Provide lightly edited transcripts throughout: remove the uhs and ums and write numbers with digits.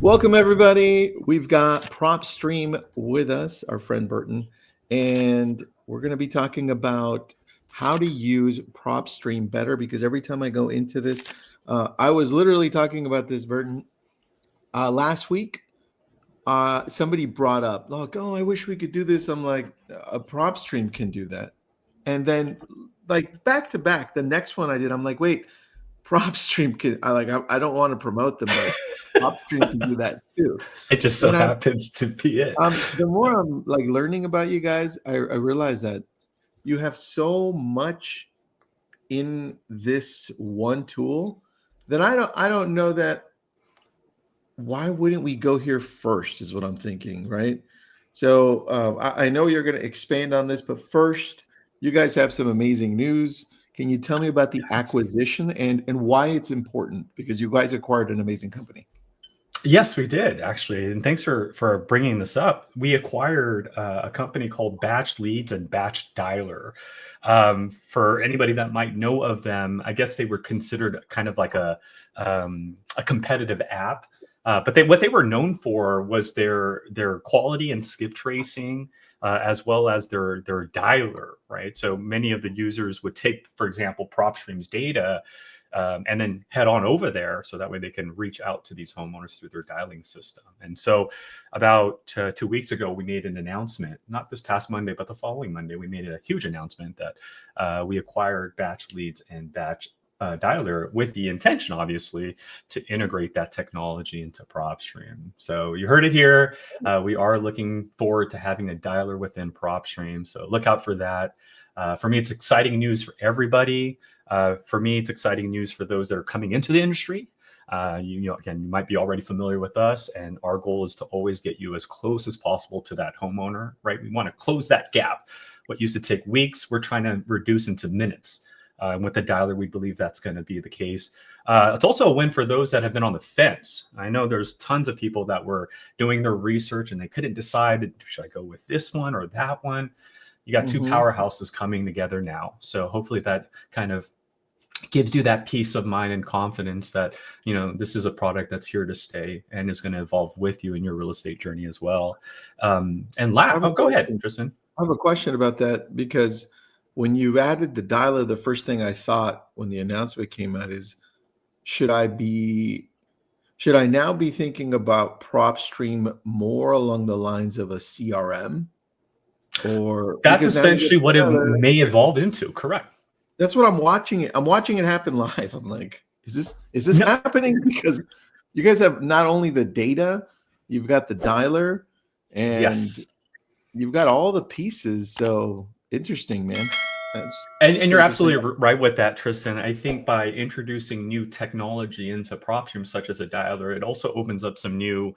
Welcome, everybody. We've got PropStream with us, our friend Burton, and we're going to be talking about how to use PropStream better, because every time I go into this, I was literally talking about this, Burton, last week. Somebody brought up, like, oh, I wish we could do this. I'm like, a PropStream can do that. And then, like, back to back, the next one I did, I'm like, wait, PropStream can, I don't want to promote them, but PropStream can do that too. It just so And happens to be it. the more I'm like learning about you guys, I realize that you have so much in this one tool that I don't know that. Why wouldn't we go here first? Is what I'm thinking, right? So I know you're going to expand on this, but first, you guys have some amazing news. Can you tell me about the acquisition and why it's important? Because you guys acquired an amazing company. Yes, we did actually, and thanks for bringing this up. We acquired a company called BatchLeads and BatchDialer. For anybody that might know of them, I guess they were considered kind of like a competitive app. But what they were known for was their quality and skip tracing, as well as their dialer, right? So many of the users would take, for example, PropStream's data and then head on over there, so that way they can reach out to these homeowners through their dialing system. And so about 2 weeks ago, we made an announcement, not this past Monday, but the following Monday, we made a huge announcement that we acquired BatchLeads and BatchDialer with the intention, obviously, to integrate that technology into PropStream. So you heard it here. We are looking forward to having a dialer within PropStream. So look out for that. For me, it's exciting news for everybody. For me, it's exciting news for those that are coming into the industry. Again, you might be already familiar with us, and our goal is to always get you as close as possible to that homeowner, right? We want to close that gap. What used to take weeks, we're trying to reduce into minutes. With the dialer, we believe that's going to be the case. It's also a win for those that have been on the fence. I know there's tons of people that were doing their research and they couldn't decide, should I go with this one or that one? You got two powerhouses coming together now. So hopefully that kind of gives you that peace of mind and confidence that, this is a product that's here to stay and is going to evolve with you in your real estate journey as well. Go ahead, Tristan. I have a question about that, because when you added the dialer, the first thing I thought when the announcement came out is, should I now be thinking about PropStream more along the lines of a CRM? Or that's essentially what it may evolve into, correct? That's what I'm watching it. I'm watching it happen live. I'm like, is this happening? Because you guys have not only the data, you've got the dialer, and you've got all the pieces. So interesting, man. And you're absolutely right with that, Tristan. I think by introducing new technology into PropStream, such as a dialer, it also opens up some new,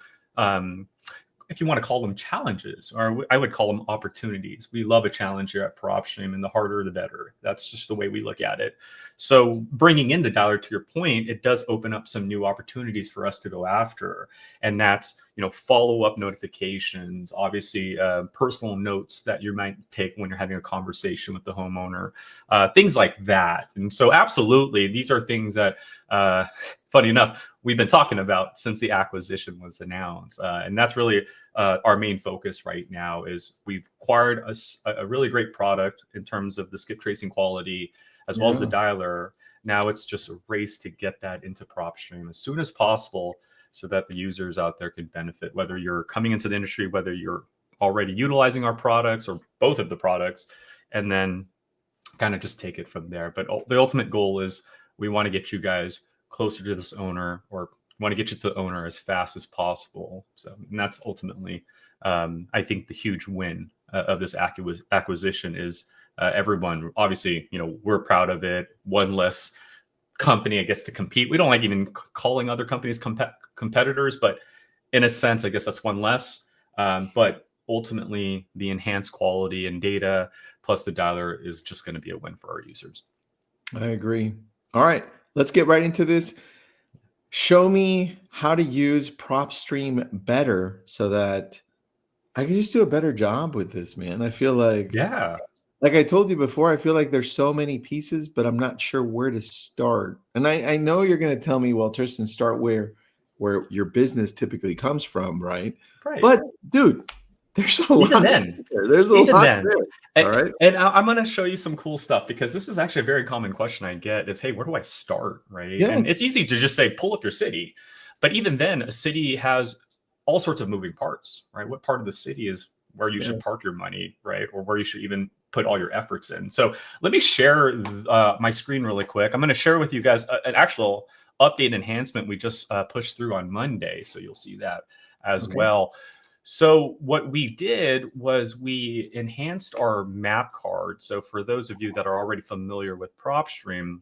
if you want to call them challenges, or I would call them opportunities. We love a challenge here at PropStream, and the harder, the better. That's just the way we look at it. So bringing in the dialer, to your point, it does open up some new opportunities for us to go after. And that's, follow-up notifications, obviously personal notes that you might take when you're having a conversation with the homeowner, things like that. And so absolutely, these are things that, funny enough, we've been talking about since the acquisition was announced. And that's really our main focus right now. Is we've acquired a really great product in terms of the skip tracing quality, as well as the dialer. Now it's just a race to get that into PropStream as soon as possible, so that the users out there can benefit, whether you're coming into the industry, whether you're already utilizing our products or both of the products, and then kind of just take it from there. But the ultimate goal is we want to get you guys closer to this owner, or want to get you to the owner as fast as possible. So, and that's ultimately, I think, the huge win of this acquisition is everyone. Obviously, we're proud of it. One less company, I guess, to compete. We don't like even calling other companies competitors, but in a sense, I guess that's one less. But ultimately, the enhanced quality and data plus the dialer is just going to be a win for our users. I agree. All right, let's get right into this. Show me how to use PropStream better so that I can just do a better job with this, man. I feel like, like I told you before, I feel like there's so many pieces, but I'm not sure where to start. And I know you're going to tell me, well, Tristan, start where where your business typically comes from, right? Right. But dude, there's a Even lot then, there. There's a even lot then, there. All right. and I'm going to show you some cool stuff, because this is actually a very common question I get is, hey, where do I start? Right. Yeah. And it's easy to just say, pull up your city. But even then, a city has all sorts of moving parts, right? What part of the city is where you should park your money, right? Or where you should even put all your efforts in. So let me share my screen really quick. I'm going to share with you guys an actual update enhancement we just pushed through on Monday. So you'll see that as well. So what we did was we enhanced our map card. So for those of you that are already familiar with PropStream,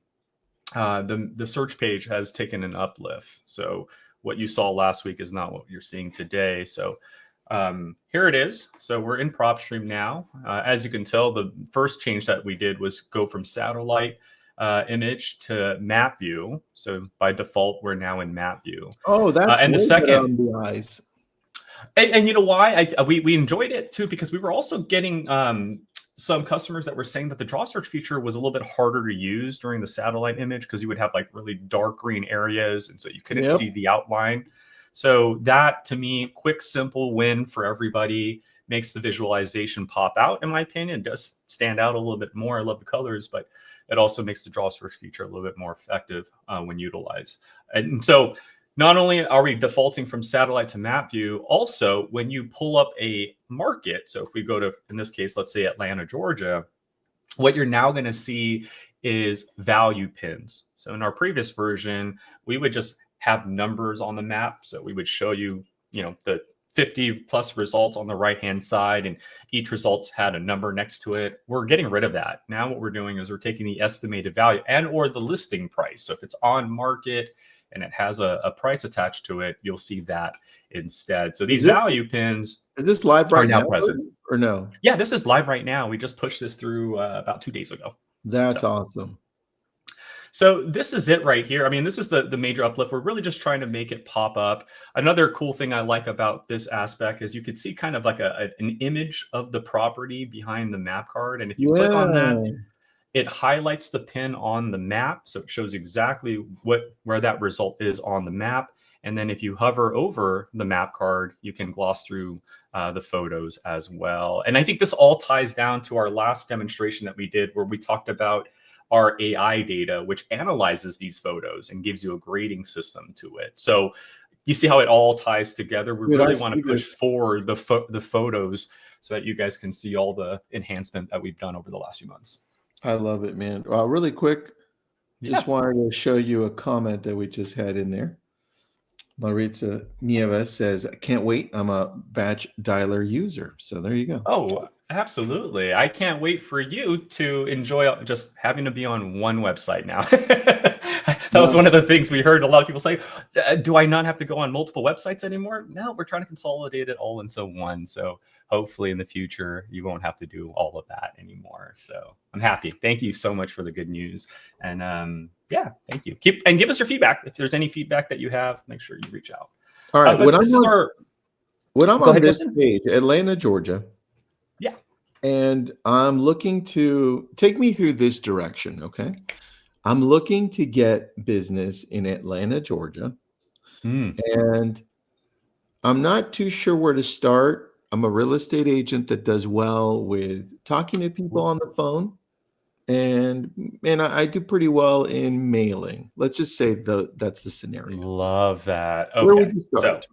the search page has taken an uplift. So what you saw last week is not what you're seeing today. So here it is. So we're in PropStream now. As you can tell, the first change that we did was go from satellite image to map view. So by default, we're now in map view. Oh, that's and the second on the eyes. And you know why? We enjoyed it too, because we were also getting some customers that were saying that the draw search feature was a little bit harder to use during the satellite image, because you would have like really dark green areas, and so you couldn't see the outline. So that, to me, quick, simple win for everybody, makes the visualization pop out. In my opinion, it does stand out a little bit more. I love the colors, but it also makes the draw search feature a little bit more effective when utilized. And so not only are we defaulting from satellite to map view, also when you pull up a market, so if we go to, in this case, let's say Atlanta, Georgia, what you're now going to see is value pins. So in our previous version, we would just have numbers on the map. So we would show you, the 50 plus results on the right-hand side, and each result had a number next to it. We're getting rid of that. Now what we're doing is we're taking the estimated value and or the listing price. So if it's on market and it has a price attached to it, you'll see that instead. So these value pins is this live right now present or no? Yeah, this is live right now. We just pushed this through about 2 days ago. That's awesome. So this is it right here. I mean, this is the major uplift. We're really just trying to make it pop up. Another cool thing I like about this aspect is you could see kind of like an image of the property behind the map card. And if you click on that, it highlights the pin on the map. So it shows exactly where that result is on the map. And then if you hover over the map card, you can gloss through the photos as well. And I think this all ties down to our last demonstration that we did, where we talked about our AI data, which analyzes these photos and gives you a grading system to it. So you see how it all ties together. We really want to push forward the photos so that you guys can see all the enhancement that we've done over the last few months. I love it, man. Really quick, just wanted to show you a comment that we just had in there. Maritza Nieves says, "Can't wait. I'm a BatchDialer user." So there you go. Oh, absolutely. I can't wait for you to enjoy just having to be on one website now. That was one of the things we heard a lot of people say, do I not have to go on multiple websites anymore? No, we're trying to consolidate it all into one. So hopefully in the future, you won't have to do all of that anymore. So I'm happy. Thank you so much for the good news. And yeah, thank you. And give us your feedback. If there's any feedback that you have, make sure you reach out. All right. When I'm on this page, Atlanta, Georgia. Yeah. And I'm looking to take me through this direction. Okay. I'm looking to get business in Atlanta, Georgia. And I'm not too sure where to start. I'm a real estate agent that does well with talking to people on the phone. And I do pretty well in mailing. Let's just say that's the scenario. Love that. Okay. Where would you start? So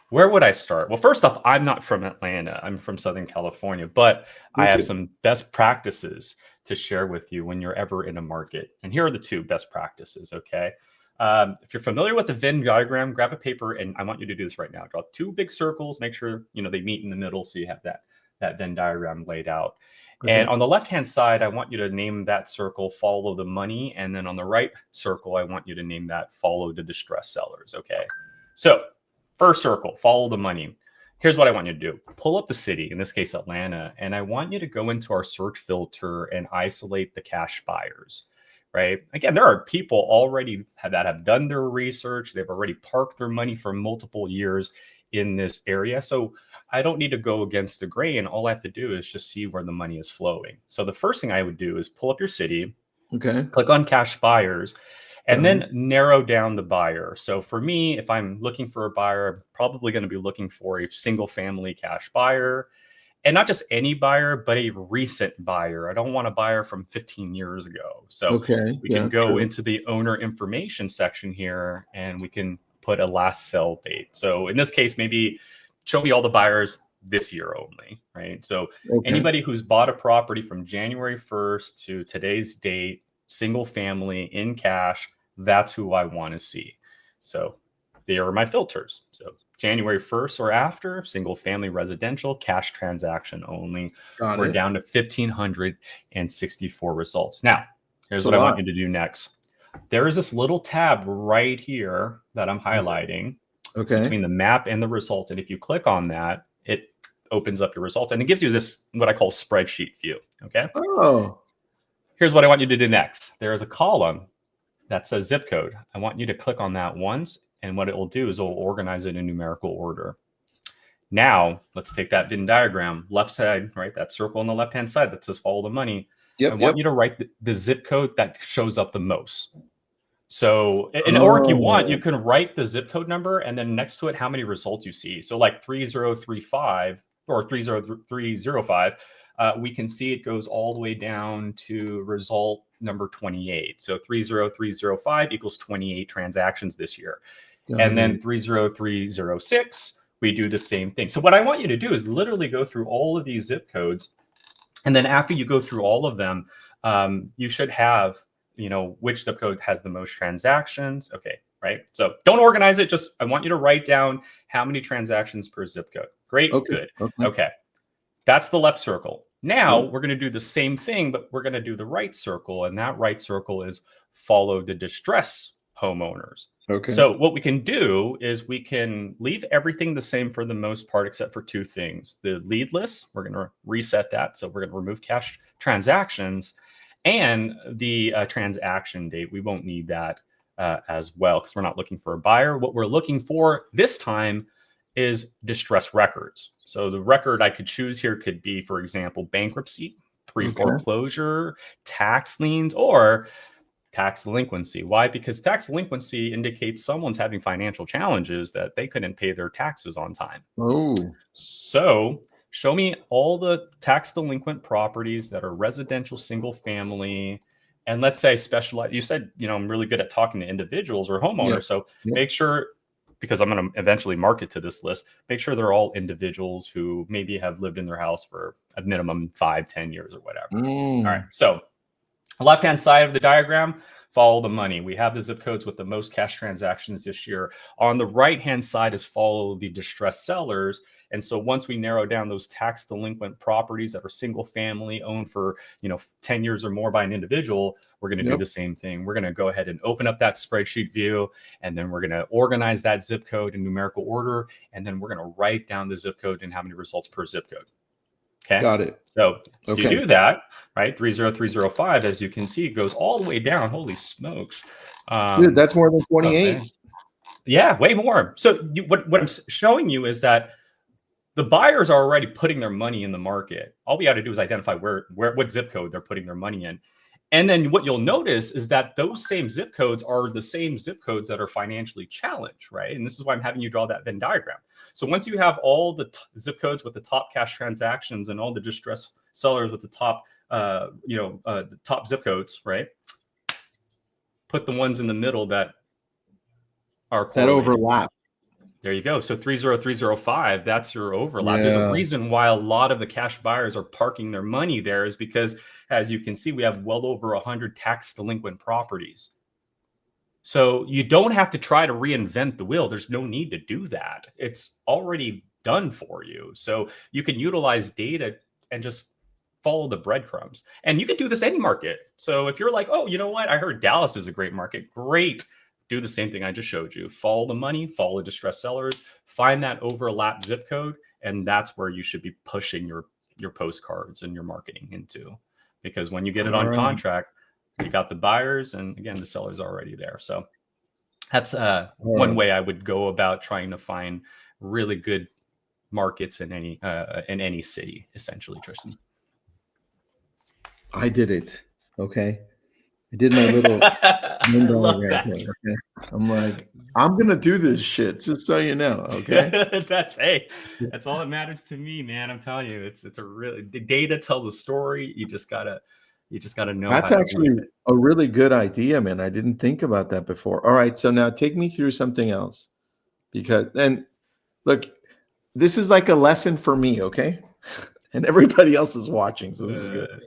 where would I start? Well, first off, I'm not from Atlanta. I'm from Southern California, but I have some best practices to share with you when you're ever in a market. And here are the 2 best practices, okay? If you're familiar with the Venn diagram, grab a paper, and I want you to do this right now. Draw 2 big circles, make sure they meet in the middle so you have that Venn diagram laid out. Okay. And on the left-hand side, I want you to name that circle follow the money. And then on the right circle, I want you to name that follow the distressed sellers, okay? So first circle, follow the money. Here's what I want you to do. Pull up the city, in this case, Atlanta, and I want you to go into our search filter and isolate the cash buyers, right? Again, there are people already that have done their research. They've already parked their money for multiple years in this area. So I don't need to go against the grain. All I have to do is just see where the money is flowing. So the first thing I would do is pull up your city, okay, click on cash buyers, and then narrow down the buyer. So for me, if I'm looking for a buyer, I'm probably going to be looking for a single family cash buyer, and not just any buyer, but a recent buyer. I don't want a buyer from 15 years ago. So we can go into the owner information section here, and we can put a last sell date. So in this case, maybe show me all the buyers this year only, right? So anybody who's bought a property from January 1st to today's date, single family in cash, that's who I want to see. So there are my filters. So January 1st or after, single family residential, cash transaction only. We're down to 1,564 results. Now, here's what I want you to do next. There is this little tab right here that I'm highlighting between the map and the results. And if you click on that, it opens up your results and it gives you this, what I call spreadsheet view. Okay. Oh, here's what I want you to do next. There is a column that says zip code. I want you to click on that once. And what it will do is it will organize it in numerical order. Now, let's take that Venn diagram, left side, right? That circle on the left-hand side that says follow the money. I want you to write the zip code that shows up the most. So, or if you want, you can write the zip code number and then next to it, how many results you see. So like 3035 or 30305, we can see it goes all the way down to result number 28. So 30305 equals 28 transactions this year. And then 30306, we do the same thing. So what I want you to do is literally go through all of these zip codes. And then after you go through all of them, you should have, which zip code has the most transactions. Okay, right? So don't organize it. Just I want you to write down how many transactions per zip code. Great, good. Okay, that's the left circle. Now we're going to do the same thing, but we're going to do the right circle. And that right circle is follow the distress homeowners. So what we can do is we can leave everything the same for the most part, except for two things. The lead list, we're going to reset that. So we're going to remove cash transactions and the transaction date. We won't need that as well because we're not looking for a buyer. What we're looking for this time is distress records. So the record I could choose here could be, for example, bankruptcy, pre-foreclosure, tax liens, or tax delinquency. Why? Because tax delinquency indicates someone's having financial challenges that they couldn't pay their taxes on time. So show me all the tax delinquent properties that are residential, single family, and let's say specialized. You said, I'm really good at talking to individuals or homeowners. So make sure, because I'm going to eventually market to this list, make sure they're all individuals who maybe have lived in their house for a minimum 5-10 years or whatever. All right. So left-hand side of the diagram, follow the money. We have the zip codes with the most cash transactions this year. On the right-hand side is follow the distressed sellers. And so once we narrow down those tax delinquent properties that are single family owned for 10 years or more by an individual, we're going to do the same thing. We're going to go ahead and open up that spreadsheet view, and then we're going to organize that zip code in numerical order, and then we're going to write down the zip code and how many results per zip code. Okay. Got it. So if you do that, right, 30305, as you can see, goes all the way down. Holy smokes. Dude, that's more than 28. Okay. Yeah, way more. So what I'm showing you is that the buyers are already putting their money in the market. All we got to do is identify what zip code they're putting their money in. And then what you'll notice is that those same zip codes are the same zip codes that are financially challenged, right? And this is why I'm having you draw that Venn diagram. So once you have all the zip codes with the top cash transactions and all the distressed sellers with the top, the top zip codes, right? Put the ones in the middle that are correlated. That overlap. There you go. So 30305, that's your overlap. There's a reason why a lot of the cash buyers are parking their money there is because, as you can see, we have well over 100 tax delinquent properties. So you don't have to try to reinvent the wheel. There's no need to do that. It's already done for you. So you can utilize data and just follow the breadcrumbs. And you can do this any market. So if you're like, oh, you know what? I heard Dallas is a great market. Great. Do the same thing I just showed you. Follow the money, follow distressed sellers, find that overlap zip code, and that's where you should be pushing your postcards and your marketing into. Because when you get it on contract, you got the buyers, and again, the sellers are already there. So that's one way I would go about trying to find really good markets in any city, essentially, Tristan. I did it. Okay. I did my little I love right that. there. Okay. I'm like, I'm gonna do this shit, just so you know. Okay. That's all that matters to me, man. I'm telling you, it's a really, the data tells a story. You just gotta know how That's to weave actually it. a really good idea, man. I didn't think about that before. All right, so now take me through something else because and look, this is like a lesson for me, okay? And everybody else is watching, so this is good.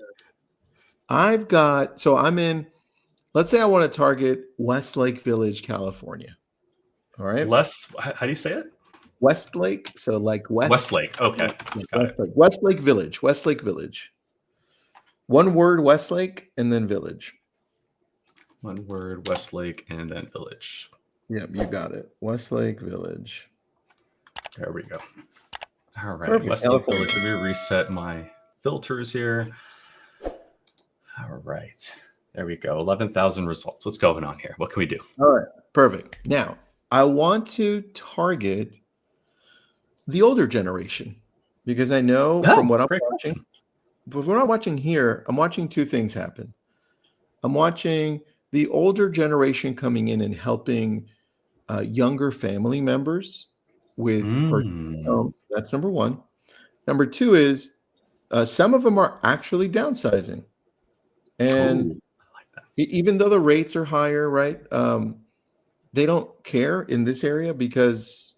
Uh, I'm in, let's say I want to target Westlake Village, California. All right. how do you say it? Westlake, so like West, Westlake. Okay, got it. Westlake Village, Westlake Village. One word, Westlake, and then Village. One word, Westlake, and then Village. Yep, you got it. Westlake Village. There we go. All right, Perfect. Westlake Village. Let me reset my filters here. All right, there we go. 11,000 results. What's going on here? What can we do? All right, perfect. Now, I want to target the older generation because I know from what I'm watching, but what I'm watching here, I'm watching two things happen. I'm watching the older generation coming in and helping younger family members with purchasing homes. That's number one. Number two is some of them are actually downsizing. And Ooh, I like that. even though the rates are higher, right? They don't care in this area because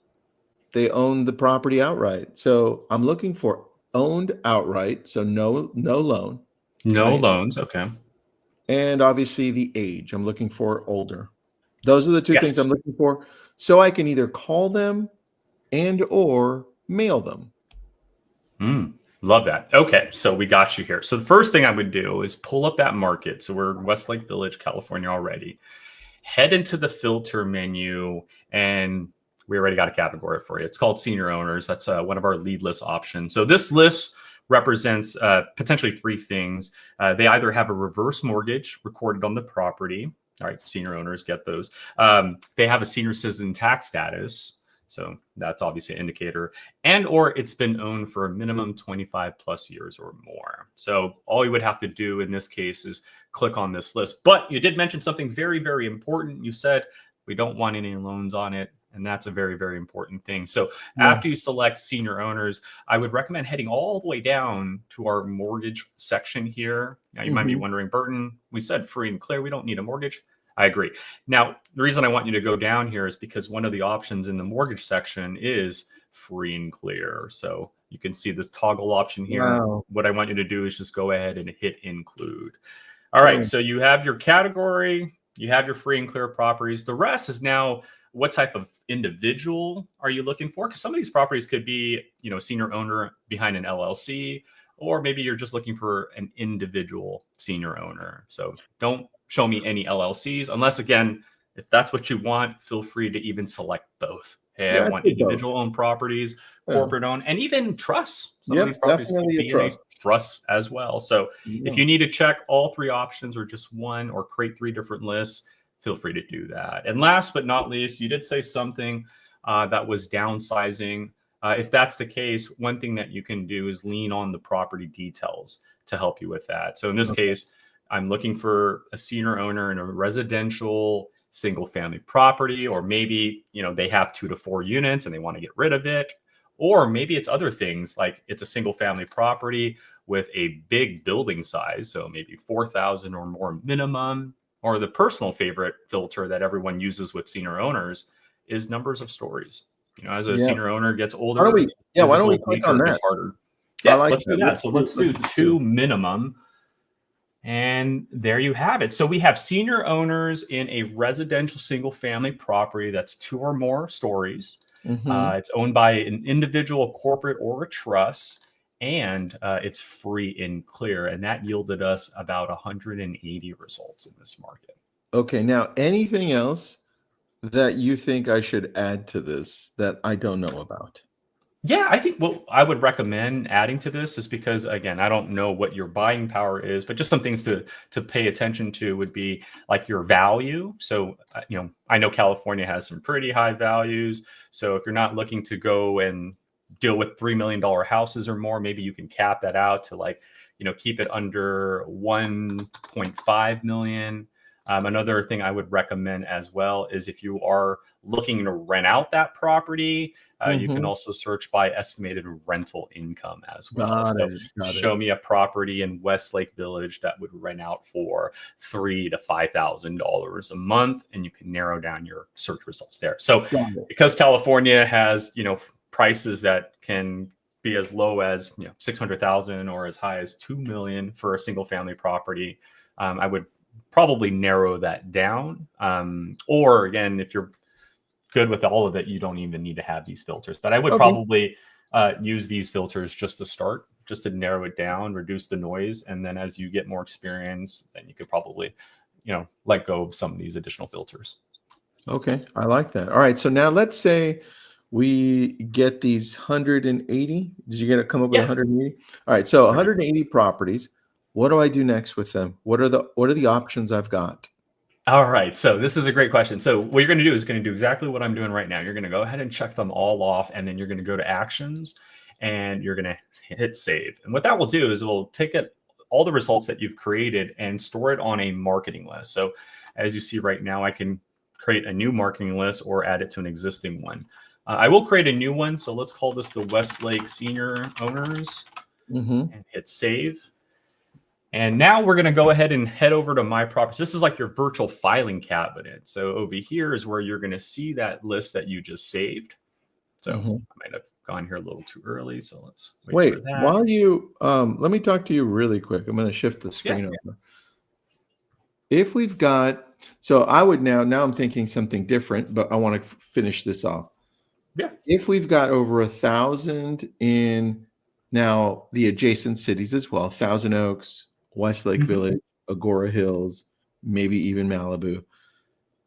they own the property outright. So I'm looking for owned outright, so no loan, No right? loans. Okay. And obviously the age. I'm looking for older. Those are the two things Yes. I'm looking for. So I can either call them and or mail them. Love that. Okay, so we got you here. So the first thing I would do is pull up that market. So we're in Westlake Village, California already. Head into the filter menu, and we already got a category for you. It's called senior owners. That's one of our lead list options. So this list represents potentially three things. They either have a reverse mortgage recorded on the property. All right, senior owners get those. They have a senior citizen tax status. So that's obviously an indicator, and or it's been owned for a minimum 25 plus years or more. So all you would have to do in this case is click on this list. But you did mention something very, very important. You said we don't want any loans on it. And that's a very, very important thing. So after you select senior owners, I would recommend heading all the way down to our mortgage section here. Now you might be wondering, Burton, we said free and clear. We don't need a mortgage. I agree. Now, the reason I want you to go down here is because one of the options in the mortgage section is free and clear. So you can see this toggle option here. Wow. What I want you to do is just go ahead and hit include. All right, so you have your category, you have your free and clear properties. The rest is now what type of individual are you looking for? Because some of these properties could be, senior owner behind an LLC, or maybe you're just looking for an individual senior owner. So don't show me any LLCs unless, again, if that's what you want, feel free to even select both. Hey, I want individual owned properties, corporate owned, and even trusts. Some of these properties could be in a trust as well. So if you need to check all three options or just one or create three different lists, feel free to do that. And last but not least, you did say something that was downsizing. If that's the case, one thing that you can do is lean on the property details to help you with that. So in this case, I'm looking for a senior owner in a residential single family property, or maybe, they have 2 to 4 units and they want to get rid of it. Or maybe it's other things, like it's a single family property with a big building size. So maybe 4,000 or more minimum. Or the personal favorite filter that everyone uses with senior owners is numbers of stories. As a senior owner gets older, why don't we click on that? Harder. Yeah, like let's do that. So let's do 2 minimum. And there you have it. So we have senior owners in a residential single family property that's 2 or more stories. It's owned by an individual, corporate, or a trust. And it's free and clear. And that yielded us about 180 results in this market. Okay. Now, anything else that you think I should add to this that I don't know about? Yeah, I think what I would recommend adding to this is because, again, I don't know what your buying power is, but just some things to pay attention to would be like your value. So, I know California has some pretty high values. So if you're not looking to go and deal with $3 million houses or more, maybe you can cap that out to keep it under 1.5 million. Another thing I would recommend as well is if you are looking to rent out that property, you can also search by estimated rental income as well. Got So it. Got it. show me a property in Westlake Village that would rent out for $3,000 to $5,000 a month, and you can narrow down your search results there. So because California has, prices that can be as low as 600,000 or as high as 2 million for a single family property, I would probably narrow that down. Or again, if you're good with all of it, you don't even need to have these filters. But I would probably use these filters just to start, just to narrow it down, reduce the noise. And then as you get more experience, then you could probably, let go of some of these additional filters. Okay. I like that. All right. So now let's say we get these 180. Did you come up with 180? All right. So 180 properties. What do I do next with them? What are the options I've got? All right. So this is a great question. So what you're going to do is going to do exactly what I'm doing right now. You're going to go ahead and check them all off, and then you're going to go to actions and you're going to hit save. And what that will do is it will take all the results that you've created and store it on a marketing list. So as you see right now, I can create a new marketing list or add it to an existing one. I will create a new one. So let's call this the Westlake Senior Owners and hit save. And now we're going to go ahead and head over to My Properties. This is like your virtual filing cabinet. So over here is where you're going to see that list that you just saved. So I might have gone here a little too early. So let's wait for that. While you, let me talk to you really quick. I'm going to shift the screen over. If we've got, so I would now I'm thinking something different, but I want to finish this off. Yeah. If we've got over 1,000 in now the adjacent cities as well, Thousand Oaks, Westlake Village, Agora Hills, maybe even Malibu,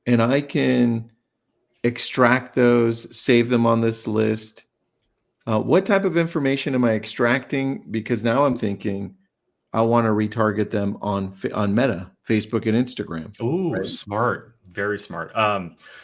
and I can extract those, save them on this list. What type of information am I extracting? Because now I'm thinking I want to retarget them on Meta, Facebook, and Instagram. Ooh, smart. Very smart.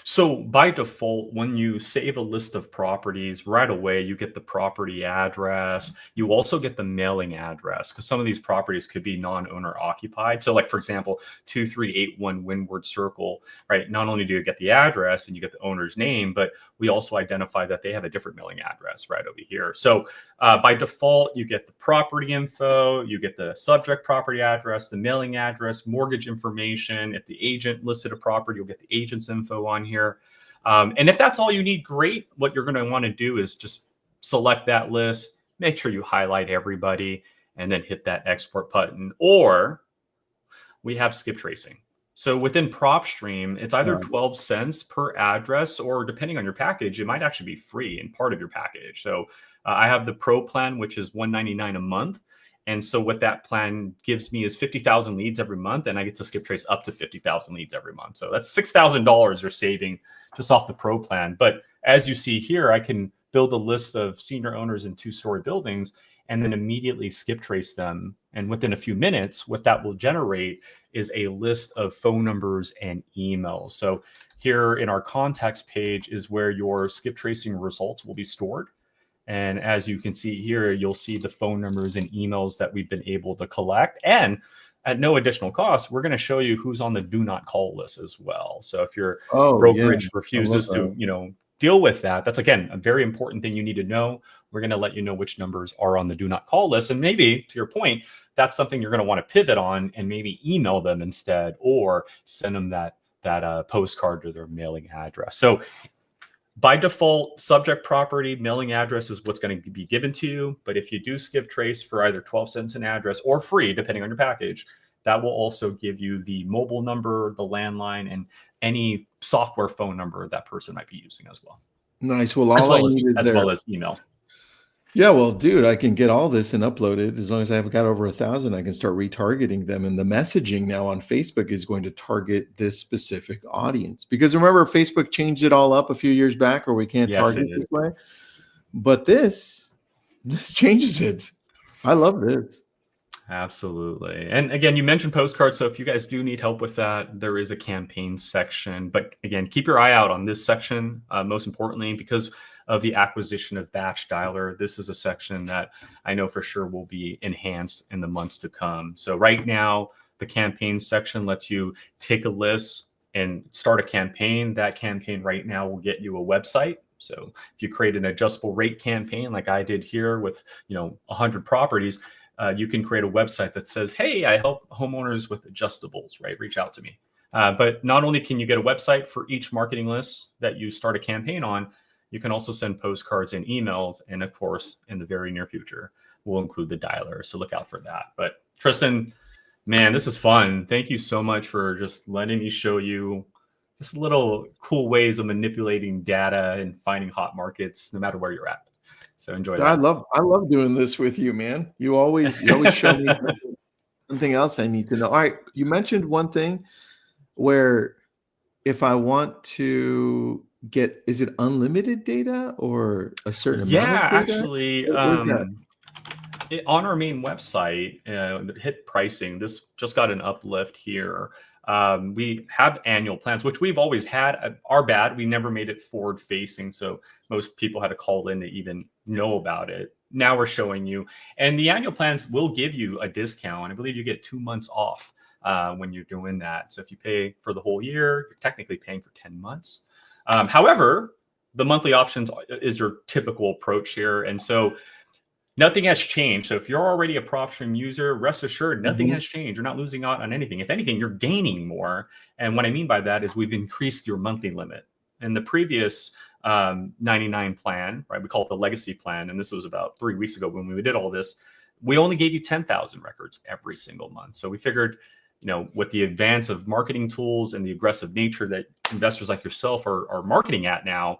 So by default, when you save a list of properties right away, you get the property address. You also get the mailing address because some of these properties could be non-owner occupied. So like, for example, 2381 Windward Circle, right? Not only do you get the address and you get the owner's name, but we also identify that they have a different mailing address right over here. So by default, you get the property info, you get the subject property address, the mailing address, mortgage information. If the agent listed a property, you'll get the agent's info on here. And if that's all you need, great. What you're going to want to do is just select that list, make sure you highlight everybody, and then hit that export button. Or we have skip tracing. So within PropStream, it's either 12 cents per address, or depending on your package, it might actually be free in part of your package. So I have the Pro plan, which is $199 a month. And so what that plan gives me is 50,000 leads every month, and I get to skip trace up to 50,000 leads every month. So that's $6,000 you're saving just off the Pro plan. But as you see here, I can build a list of senior owners in 2-story buildings and then immediately skip trace them. And within a few minutes, what that will generate is a list of phone numbers and emails. So here in our contacts page is where your skip tracing results will be stored. And as you can see here, you'll see the phone numbers and emails that we've been able to collect. And at no additional cost, we're going to show you who's on the do not call list as well. So if your brokerage refuses to, deal with that, that's, again, a very important thing you need to know. We're going to let you know which numbers are on the do not call list. And maybe, to your point, that's something you're going to want to pivot on and maybe email them instead, or send them that postcard to their mailing address. So by default, subject property, mailing address is what's going to be given to you. But if you do skip trace for either 12 cents an address or free, depending on your package, that will also give you the mobile number, the landline, and any software phone number that person might be using as well. Nice. Well, all I need is well as email. Yeah, well, dude, I can get all this and upload it. As long as I've got over 1,000, I can start retargeting them. And the messaging now on Facebook is going to target this specific audience. Because remember, Facebook changed it all up a few years back where we can't target this way. But this changes it. I love this. Absolutely. And again, you mentioned postcards. So if you guys do need help with that, there is a campaign section. But again, keep your eye out on this section, most importantly, because of the acquisition of BatchDialer. This is a section that I know for sure will be enhanced in the months to come. So right now, The campaign section lets you take a list and start a campaign. That campaign right now will get you a website. So if you create an adjustable rate campaign like I did here with 100 properties, you can create a website that says, hey, I help homeowners with adjustables, right? Reach out to me. But not only can you get a website for each marketing list that you start a campaign on, you can also send postcards and emails. And of course, in the very near future, we'll include the dialer. So look out for that. But Tristan, man, this is fun. Thank you so much for just letting me show you just little cool ways of manipulating data and finding hot markets no matter where you're at. So enjoy that. I love doing this with you, man. You always show me something else I need to know. All right, you mentioned one thing where if I want to get, is it unlimited data or a certain amount of data? Actually, on our main website, hit pricing. This just got an uplift here. We have annual plans, which we've always had. Our bad, we never made it forward facing, so most people had to call in to even know about it. Now we're showing you, and the annual plans will give you a discount. I believe you get 2 months off when you're doing that. So if you pay for the whole year, you're technically paying for 10 months. However, the monthly options is your typical approach here, and so nothing has changed. So if you're already a PropStream user, rest assured, nothing has changed. You're not losing out on anything. If anything, you're gaining more. And what I mean by that is we've increased your monthly limit. In the previous 99 plan, right, we call it the legacy plan, and this was about 3 weeks ago when we did all this, we only gave you 10,000 records every single month. So we figured, with the advance of marketing tools and the aggressive nature that investors like yourself are marketing at now,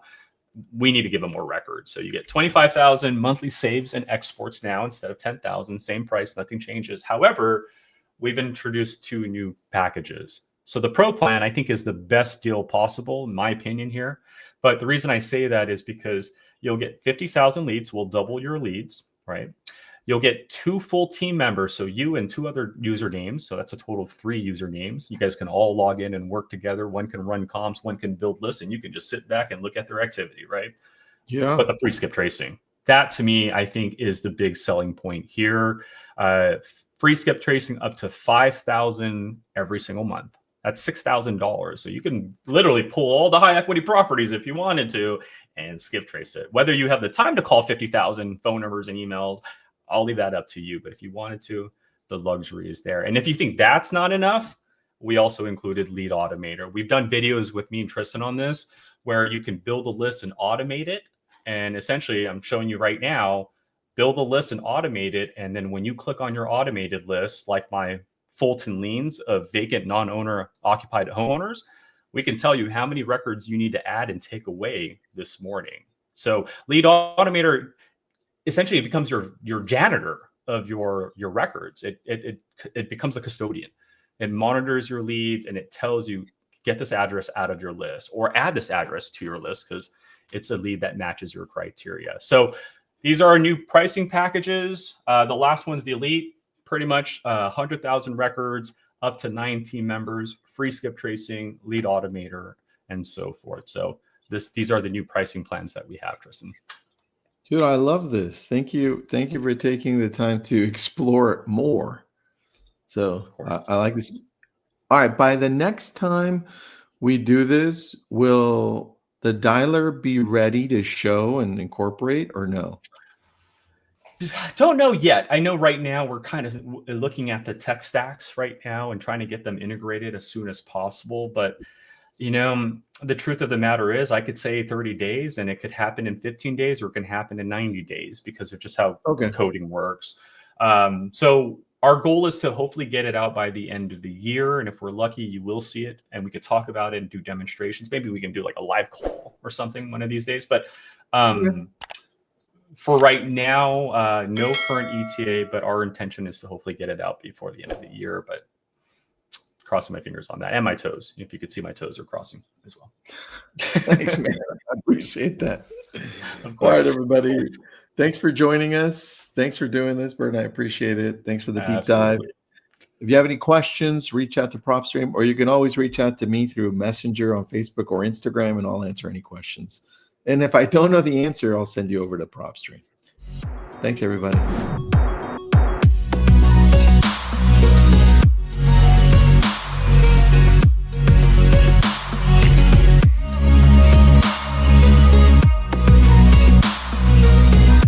we need to give them more records. So you get 25,000 monthly saves and exports now instead of 10,000, same price, nothing changes. However, we've introduced 2 new packages. So the Pro plan, I think, is the best deal possible, in my opinion here. But the reason I say that is because you'll get 50,000 leads. We'll double your leads, right? You'll get 2 full team members, so you and 2 other usernames. So that's a total of 3 usernames. You guys can all log in and work together. One can run comms, one can build lists, and you can just sit back and look at their activity, right? Yeah. But the free skip tracing, that to me, I think, is the big selling point here. Free skip tracing up to 5,000 every single month. That's $6,000. So you can literally pull all the high equity properties if you wanted to and skip trace it. Whether you have the time to call 50,000 phone numbers and emails, I'll leave that up to you. But if you wanted to, the luxury is there. And if you think that's not enough, we also included Lead Automator. We've done videos with me and Tristan on this, where you can build a list and automate it. And essentially, I'm showing you right now, build a list and automate it. And then when you click on your automated list, like my Fulton liens of vacant non-owner occupied homeowners, we can tell you how many records you need to add and take away this morning. So Lead Automator essentially it becomes your janitor of your records. It becomes the custodian. It monitors your leads and it tells you, get this address out of your list or add this address to your list because it's a lead that matches your criteria. So these are our new pricing packages. The last one's the Elite, pretty much 100,000 records, up to 9 team members, free skip tracing, Lead Automator, and so forth. So these are the new pricing plans that we have, Tristan. Dude, I love this. Thank you. Thank you for taking the time to explore it more. So I like this. All right. By the next time we do this, will the dialer be ready to show and incorporate or no? Don't know yet. I know right now we're kind of looking at the tech stacks right now and trying to get them integrated as soon as possible. But the truth of the matter is I could say 30 days and it could happen in 15 days or it can happen in 90 days because of just how the coding works. So our goal is to hopefully get it out by the end of the year. And if we're lucky, you will see it and we could talk about it and do demonstrations. Maybe we can do like a live call or something one of these days. But for right now, no current ETA, but our intention is to hopefully get it out before the end of the year. But crossing my fingers on that and my toes. If you could see my toes are crossing as well. Thanks, man. I appreciate that. Of course. All right, everybody. Thanks for joining us. Thanks for doing this, Burton. I appreciate it. Thanks for the deep dive. If you have any questions, reach out to PropStream, or you can always reach out to me through Messenger on Facebook or Instagram, and I'll answer any questions. And if I don't know the answer, I'll send you over to PropStream. Thanks, everybody.